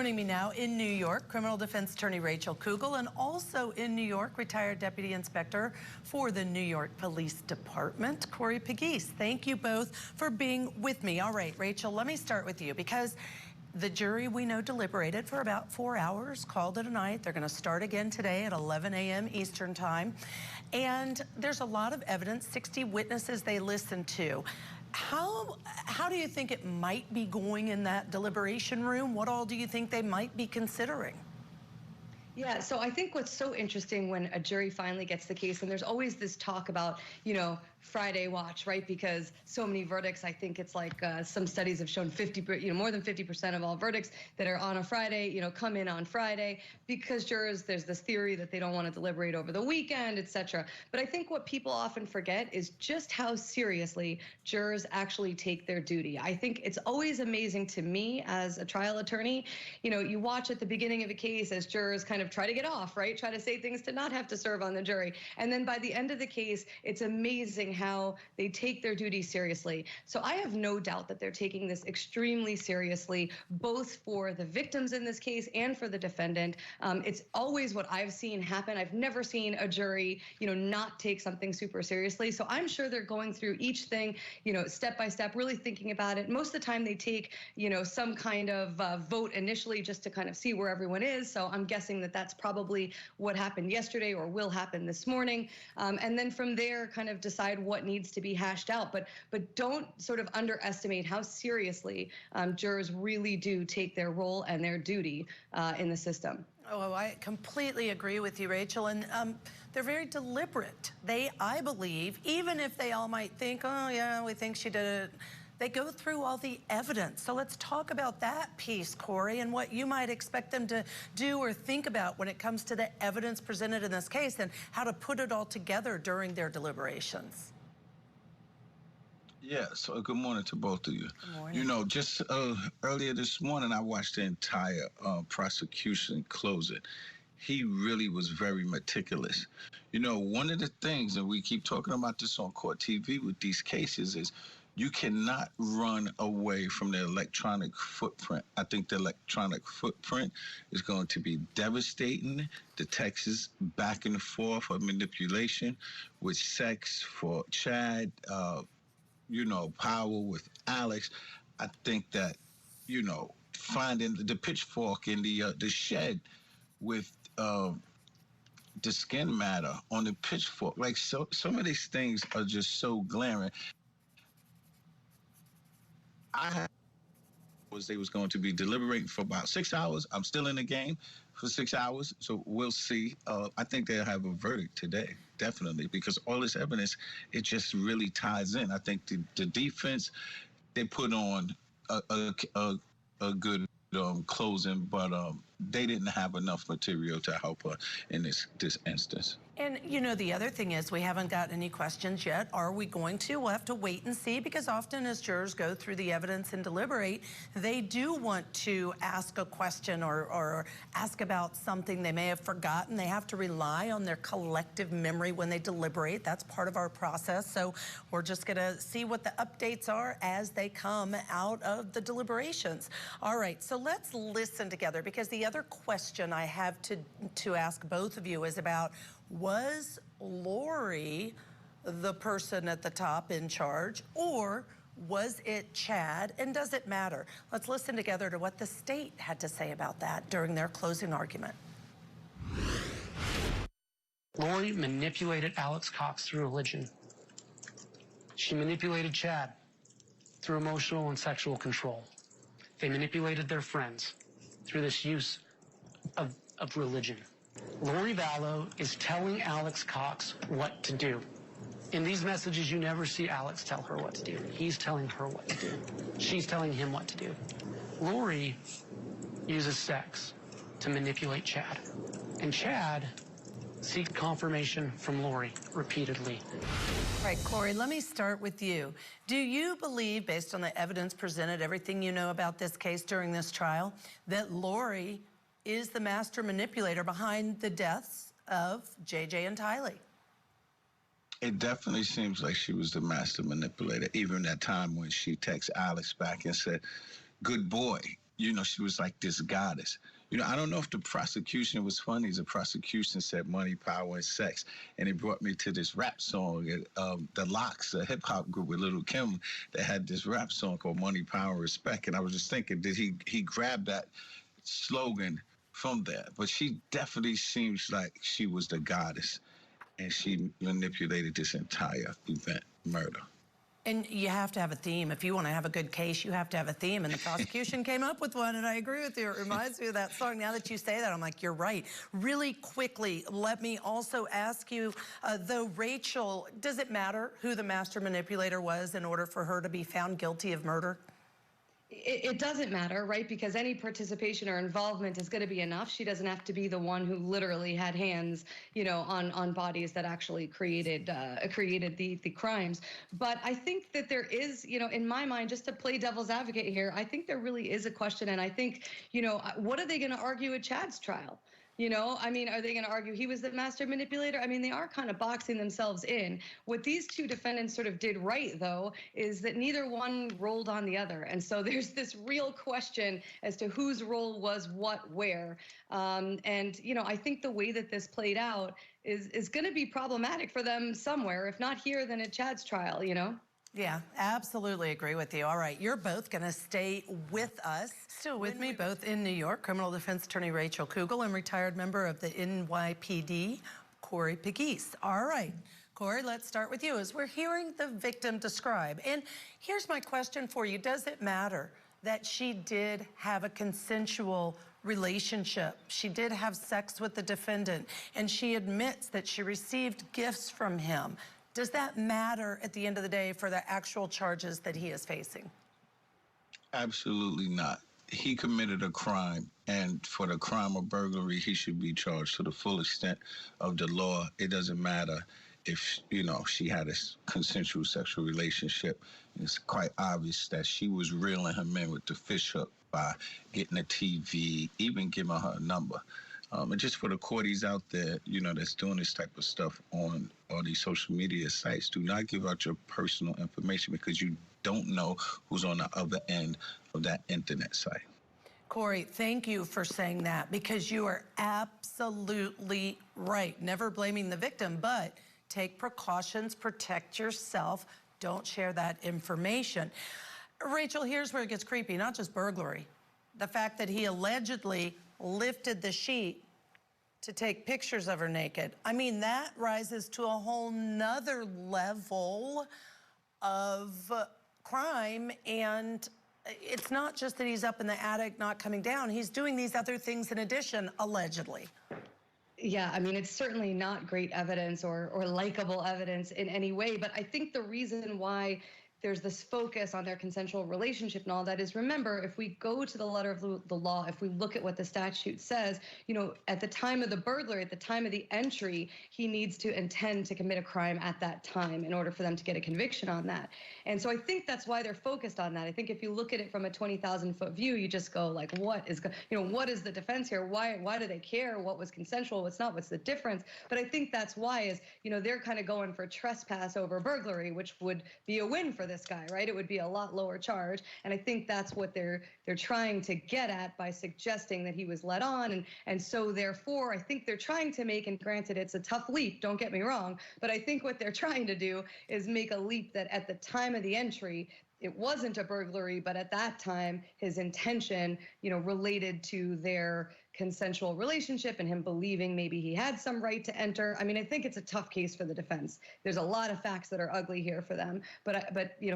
Joining me now in New York, criminal defense attorney Rachel Kugel, and also in New York, retired deputy inspector for the New York Police Department, Corey Pegues. Thank you both for being with me. All right, Rachel, let me start with you because the jury, we know, deliberated for about 4 hours, called it a night. They're going to start again today at 11 a.m. Eastern time. And there's a lot of evidence, 60 witnesses they listened to. How do you think it might be going in that deliberation room? What all do you think they might be considering? Yeah, so I think what's so interesting when a jury finally gets the case, and there's always this talk about, Friday watch, right? Because so many verdicts, I think it's like some studies have shown more than 50% of all verdicts that are on a Friday, come in on Friday because jurors, there's this theory that they don't want to deliberate over the weekend, etc. But I think what people often forget is just how seriously jurors actually take their duty. I think it's always amazing to me as a trial attorney, you watch at the beginning of a case as jurors kind of try to get off, right? Try to say things to not have to serve on the jury. And then by the end of the case, it's amazing how they take their duty seriously. So I have no doubt that they're taking this extremely seriously, both for the victims in this case and for the defendant. It's always what I've seen happen. I've never seen a jury, not take something super seriously. So I'm sure they're going through each thing, step by step, really thinking about it. Most of the time they take, some kind of vote initially just to kind of see where everyone is. So I'm guessing that that's probably what happened yesterday or will happen this morning. And then from there, kind of decide what needs to be hashed out. But don't sort of underestimate how seriously jurors really do take their role and their duty in the system. Oh, I completely agree with you, Rachel. And they're very deliberate. I believe, even if they all might think, oh, yeah, we think she did it, they go through all the evidence. So let's talk about that piece, Corey, and what you might expect them to do or think about when it comes to the evidence presented in this case and how to put it all together during their deliberations. Yeah, so good morning to both of you. Good morning. Just earlier this morning, I watched the entire prosecution closing. He really was very meticulous. One of the things, and we keep talking about this on Court TV with these cases, is you cannot run away from the electronic footprint. I think the electronic footprint is going to be devastating. The texts back and forth of manipulation with sex for Chad, Powell with Alex. I think that, finding the pitchfork in the shed with the skin matter on the pitchfork, like some of these things are just so glaring. They was going to be deliberating for about 6 hours. I'm still in the game for 6 hours, so we'll see. I think they'll have a verdict today, definitely, because all this evidence, it just really ties in. I think the defense, they put on a good closing, but they didn't have enough material to help her in this instance. And, the other thing is we haven't got any questions yet. Are we going to? We'll have to wait and see, because often as jurors go through the evidence and deliberate, they do want to ask a question or ask about something they may have forgotten. They have to rely on their collective memory when they deliberate. That's part of our process. So we're just going to see what the updates are as they come out of the deliberations. All right, so let's listen together, because the other question I have to ask both of you is about, was Lori the person at the top in charge, or was it Chad, and does it matter? Let's listen together to what the state had to say about that during their closing argument. Lori manipulated Alex Cox through religion. She manipulated Chad through emotional and sexual control. They manipulated their friends through this use of religion. Lori Vallow is telling Alex Cox what to do. In these messages, you never see Alex tell her what to do. He's telling her what to do. She's telling him what to do. Lori uses sex to manipulate Chad. And Chad seeks confirmation from Lori repeatedly. All right, Corey, let me start with you. Do you believe, based on the evidence presented, everything you know about this case during this trial, that Lori is the master manipulator behind the deaths of JJ and Tylee? It definitely seems like she was the master manipulator, even that time when she texted Alex back and said, good boy. she was like this goddess. I don't know if the prosecution was funny. The prosecution said money, power, and sex. And it brought me to this rap song, The Lox, a hip hop group with Lil' Kim, that had this rap song called Money, Power, and Respect. And I was just thinking, did he grab that slogan from there? But she definitely seems like she was the goddess. And she manipulated this entire event, murder. And you have to have a theme. If you want to have a good case, you have to have a theme. And the prosecution came up with one, and I agree with you. It reminds me of that song. Now that you say that, I'm like, you're right. Really quickly, let me also ask you, though, Rachel, does it matter who the master manipulator was in order for her to be found guilty of murder? It doesn't matter, right? Because any participation or involvement is going to be enough. She doesn't have to be the one who literally had hands, on bodies that actually created the crimes. But I think that there is, in my mind, just to play devil's advocate here, I think there really is a question. And I think, what are they going to argue at Chad's trial? Are they going to argue he was the master manipulator? They are kind of boxing themselves in. What these two defendants sort of did right, though, is that neither one rolled on the other. And so there's this real question as to whose role was what, where. I think the way that this played out is going to be problematic for them somewhere. If not here, then at Chad's trial, Yeah, absolutely agree with you. All right, you're both going to stay with us. Still with me, both in New York, criminal defense attorney Rachel Kugel and retired member of the NYPD, Corey Pegues. All right, Corey, let's start with you as we're hearing the victim describe. And here's my question for you. Does it matter that she did have a consensual relationship? She did have sex with the defendant, and she admits that she received gifts from him. Does that matter at the end of the day for the actual charges that he is facing? Absolutely not. He committed a crime, and for the crime of burglary, he should be charged to the full extent of the law. It doesn't matter if, she had a consensual sexual relationship. It's quite obvious that she was reeling him in with the fish hook by getting a TV, even giving her a number. And just for the courties out there, that's doing this type of stuff on all these social media sites, do not give out your personal information because you don't know who's on the other end of that internet site. Corey, thank you for saying that because you are absolutely right. Never blaming the victim, but take precautions, protect yourself. Don't share that information. Rachel, here's where it gets creepy, not just burglary. The fact that he allegedly lifted the sheet to take pictures of her naked. That rises to a whole nother level of crime. And it's not just that he's up in the attic, not coming down. He's doing these other things in addition, allegedly. Yeah, it's certainly not great evidence or likable evidence in any way. But I think the reason why there's this focus on their consensual relationship and all that is, remember, if we go to the letter of the law, if we look at what the statute says, at the time of the burglary, at the time of the entry, he needs to intend to commit a crime at that time in order for them to get a conviction on that. And so I think that's why they're focused on that. I think if you look at it from a 20,000-foot view, you just go like, what is the defense here? Why do they care? What was consensual? What's not? What's the difference? But I think that's why is, they're kind of going for trespass over burglary, which would be a win for this guy, right? It would be a lot lower charge. And I think that's what they're trying to get at by suggesting that he was led on. And so therefore, I think they're trying to make, and granted, it's a tough leap, don't get me wrong, but I think what they're trying to do is make a leap that at the time of the entry, it wasn't a burglary, but at that time, his intention, related to their consensual relationship and him believing maybe he had some right to enter. I think it's a tough case for the defense. There's a lot of facts that are ugly here for them, but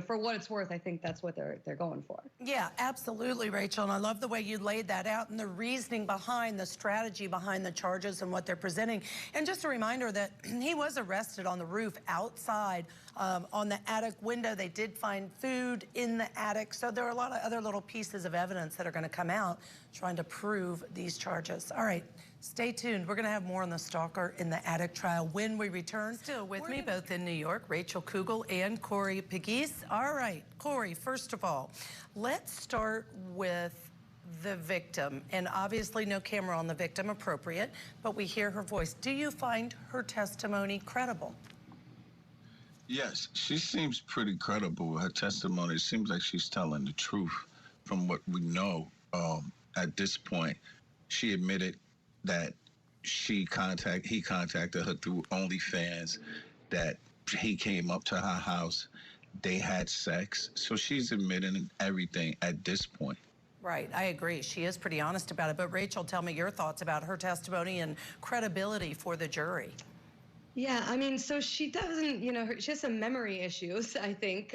for what it's worth, I think that's what they're going for. Yeah, absolutely, Rachel, and I love the way you laid that out and the reasoning behind the strategy behind the charges and what they're presenting. And just a reminder that he was arrested on the roof outside on the attic window. They did find food in the attic, so there are a lot of other little pieces of evidence that are going to come out trying to prove these charges. All right, stay tuned. We're going to have more on the Stalker in the attic trial when we return. Still with me, both in New York, Rachel Kugel and Corey Pegues. All right, Corey, first of all, let's start with the victim. And obviously no camera on the victim appropriate, but we hear her voice. Do you find her testimony credible? Yes, she seems pretty credible with her testimony. It seems like she's telling the truth from what we know At this point, she admitted that he contacted her through OnlyFans, that he came up to her house, they had sex. So she's admitting everything at this point. Right, I agree. She is pretty honest about it. But Rachel, tell me your thoughts about her testimony and credibility for the jury. Yeah, I mean, so she doesn't, she has some memory issues, I think,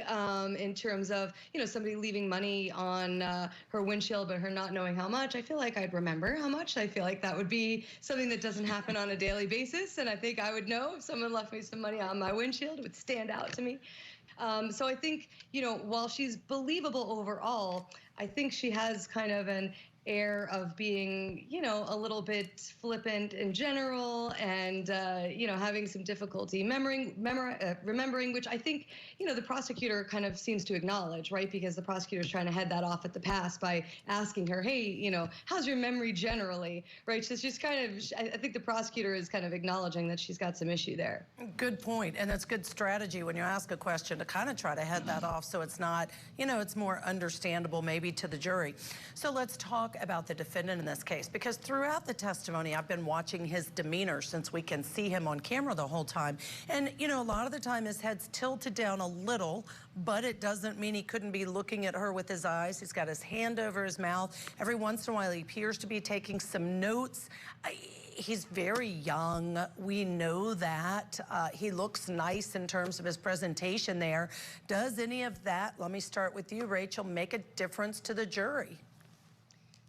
in terms of, somebody leaving money on her windshield, but her not knowing how much. I feel like I'd remember how much. I feel like that would be something that doesn't happen on a daily basis. And I think I would know if someone left me some money on my windshield, it would stand out to me. So I think, while she's believable overall, I think she has kind of an air of being, a little bit flippant in general, and having some difficulty remembering, which I think, the prosecutor kind of seems to acknowledge, right? Because the prosecutor is trying to head that off at the pass by asking her, hey, how's your memory generally, right? So she's kind of, I think the prosecutor is kind of acknowledging that she's got some issue there. Good point, and that's good strategy when you ask a question to kind of try to head that off so it's not, it's more understandable maybe to the jury. So let's talk about the defendant in this case, because throughout the testimony, I've been watching his demeanor since we can see him on camera the whole time. And, a lot of the time his head's tilted down a little, but it doesn't mean he couldn't be looking at her with his eyes. He's got his hand over his mouth. Every once in a while, he appears to be taking some notes. He's very young. We know that. He looks nice in terms of his presentation there. Does any of that, let me start with you, Rachel, make a difference to the jury?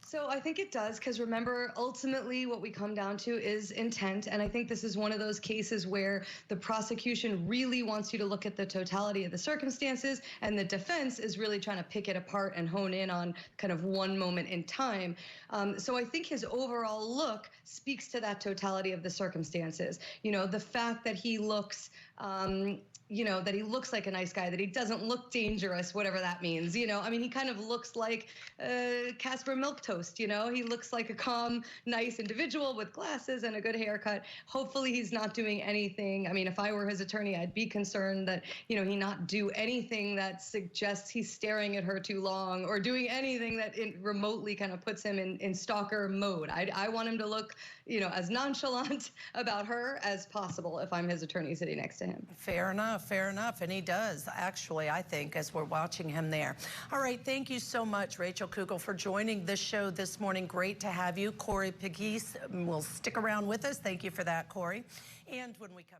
So I think it does, because remember, ultimately what we come down to is intent. And I think this is one of those cases where the prosecution really wants you to look at the totality of the circumstances, and the defense is really trying to pick it apart and hone in on kind of one moment in time. So I think his overall look speaks to that totality of the circumstances. The fact that he looks, that he looks like a nice guy, that he doesn't look dangerous, whatever that means. I mean, he kind of looks like Casper Milquetoast, He looks like a calm, nice individual with glasses and a good haircut. Hopefully he's not doing anything. I mean, if I were his attorney, I'd be concerned that, he not do anything that suggests he's staring at her too long, or doing anything that remotely kind of puts him in stalker mode. I want him to look, as nonchalant about her as possible if I'm his attorney sitting next to him. Fair enough, and he does, actually, I think, as we're watching him there. All right, thank you so much, Rachel Kugel, for joining the show this morning. Great to have you. Corey Pegues will stick around with us. Thank you for that, Corey. And when we come